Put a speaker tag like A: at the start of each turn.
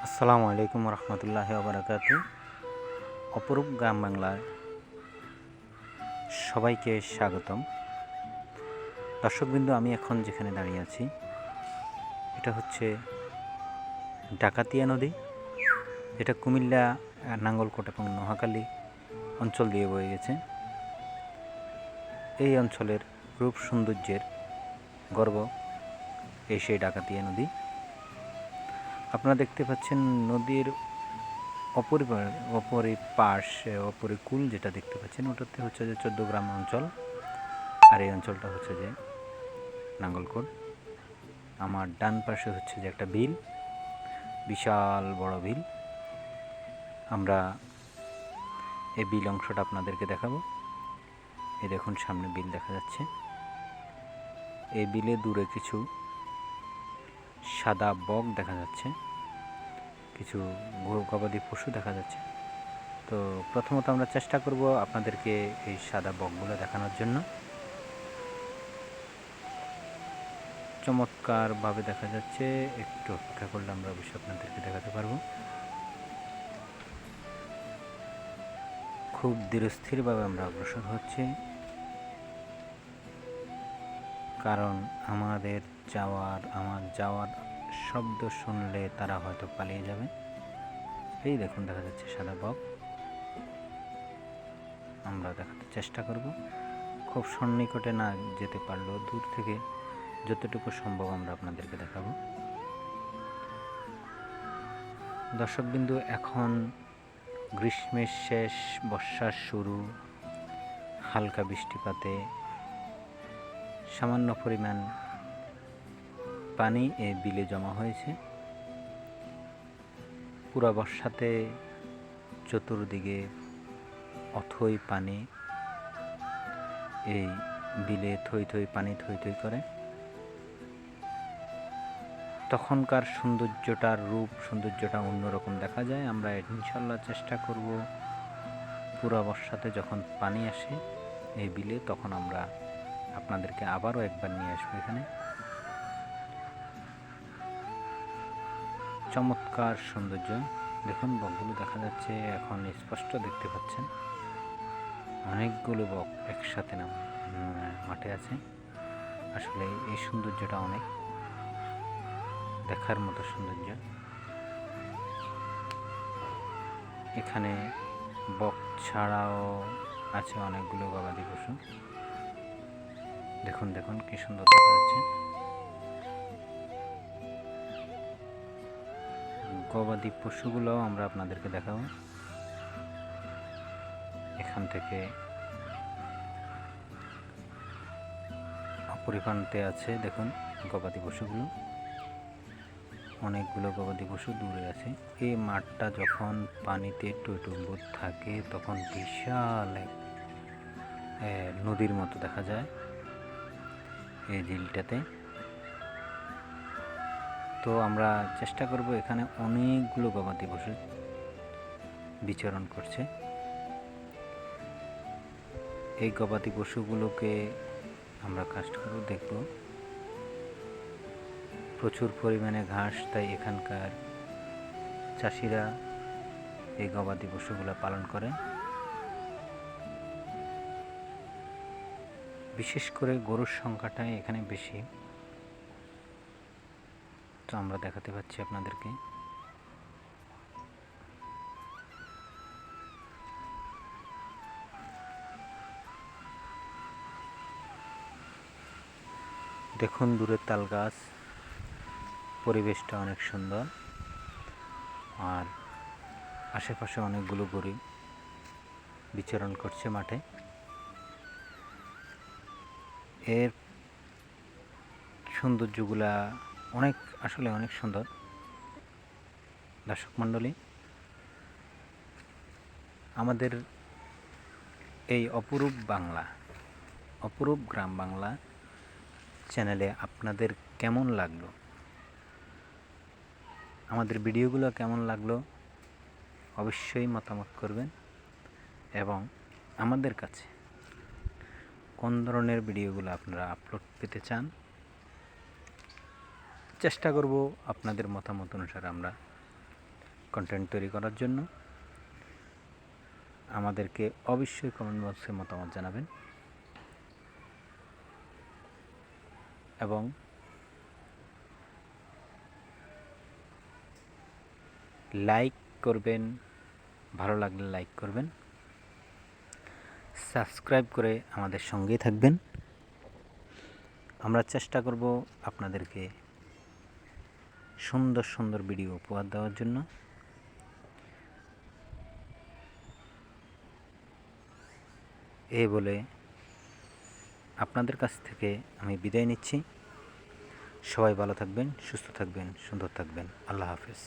A: আসসালামু আলাইকুম রহমতুল্লাহি ওয়া অপরূপ গ্রাম বাংলায় সবাইকে স্বাগতম। দর্শকবৃন্দ, আমি এখন যেখানে দাঁড়িয়ে আছি এটা হচ্ছে ডাকাতিয়া নদী, যেটা কুমিল্লা, নাঙ্গলকোট এবং নোয়াখালী অঞ্চল দিয়ে বয়ে গেছে। এই অঞ্চলের রূপ সৌন্দর্যের গর্ব এই সেই ডাকাতিয়া নদী। আপনারা দেখতে পাচ্ছেন নদীর অপরিকূল যেটা দেখতে পাচ্ছেন ওটাতে হচ্ছে যে 14 গ্রাম অঞ্চল, আর এই অঞ্চলটা হচ্ছে যে নাঙ্গলকোট। আমার ডান পাশে হচ্ছে যে একটা বিল, বিশাল বড় বিল। আমরা এই বিল অংশটা আপনাদেরকে দেখাবো। এই দেখুন, সামনে বিল দেখা যাচ্ছে। এই বিলে দূরে কিছু সাদা বক দেখা যাচ্ছে, কিছু গবাদি পশু দেখা যাচ্ছে। তো প্রথমত আমরা চেষ্টা করব আপনাদেরকে এই সাদা বকগুলো দেখানোর জন্য। চমৎকারভাবে দেখা যাচ্ছে, একটু অপেক্ষা করলে আমরা অবশ্যই আপনাদেরকে দেখাতে পারবো। খুব ধীরস্থিরভাবে আমরা অগ্রসর হচ্ছি, কারণ আমার যাওয়ার শব্দ শুনলে তারা হয়তো পালিয়ে যাবে। এই দেখুন, দেখা যাচ্ছে সাদা বক। আমরা দেখাতে চেষ্টা করব, খুব সন্নিকটে না যেতে পারলেও দূর থেকে যতটুকু সম্ভব আমরা আপনাদেরকে দেখাবো। দর্শকবিন্দু, এখন গ্রীষ্মের শেষ, বর্ষার শুরু, হালকা বৃষ্টিপাতে সামান্য পরিমাণ পানি এই বিলে জমা হয়েছে। পুরা বর্ষাতে চতুর্দিকে অথই পানি, এই বিলে থই থই পানি থই থই করে। তখনকার সৌন্দর্যটা অন্যরকম দেখা যায়। আমরা ইনশাল্লাহ চেষ্টা করব পুরা বর্ষাতে যখন পানি আসে এই বিলে, তখন আমরা আপনাদেরকে আবারও একবার নিয়ে আসবো এখানে। চমৎকার সৌন্দর্য দেখুন, বকগুলো দেখা যাচ্ছে, এখন স্পষ্ট দেখতে পাচ্ছেন। অনেকগুলো বক একসাথে মাঠে আছে। আসলে এই সৌন্দর্যটা অনেক দেখার মতো সৌন্দর্য। এখানে বক ছাড়াও আছে অনেকগুলো গবাদি পশু। দেখুন দেখুন কি সুন্দর দেখা যাচ্ছে। গবাদি পশুগুলোও আমরা আপনাদেরকে দেখাবো। এখান থেকে অপরিপ্রান্তে আছে, দেখুন গবাদি পশুগুলো, অনেকগুলো গবাদি পশু দূরে আছে। এই মাঠটা যখন পানিতে টইটুম্বুর থাকে তখন বিশাল নদীর মতো দেখা যায় এই ঝিলটাতে। তো আমরা চেষ্টা করব, এখানে অনেকগুলো গবাদি পশু বিচরণ করছে। এই গবাদি পশুগুলোকে আমরা কাস্ট করব, দেখব প্রচুর পরিমাণে ঘাস, তাই এখানকার চাষিরা এই গবাদি পশুগুলো পালন করে। বিশেষ করে গরুর সংখ্যাটাই এখানে বেশি। তো আমরা দেখাতে পাচ্ছি আপনাদেরকে। দেখুন দূরের তাল গাছ, পরিবেশটা অনেক সুন্দর, আর আশেপাশে অনেকগুলো গরু বিচরণ করছে মাঠে। এর সৌন্দর্যগুলা আসলে অনেক সুন্দর। দর্শক মণ্ডলী, আমাদের এই অপরূপ গ্রাম বাংলা চ্যানেলে আপনাদের কেমন লাগলো, আমাদের ভিডিওগুলো কেমন লাগলো অবশ্যই মতামত করবেন। এবং আমাদের কাছে কোন ধরনের ভিডিওগুলো আপনারা আপলোড পেতে চান, চেষ্টা করব আপনাদের মতামত অনুসারে আমরা কন্টেন্ট তৈরি করার জন্য। আমাদেরকে অবশ্যই কমেন্ট বক্সে মতামত জানাবেন এবং লাইক করবেন, ভালো লাগলে লাইক করবেন, সাবস্ক্রাইব করে আমাদের সঙ্গেই থাকবেন। আমরা চেষ্টা করব আপনাদেরকে সুন্দর সুন্দর ভিডিও উপহার দেওয়ার জন্য। এই বলে আপনাদের কাছ থেকে আমি বিদায় নিচ্ছি। সবাই ভালো থাকবেন, সুস্থ থাকবেন, সুন্দর থাকবেন। আল্লাহ হাফেজ।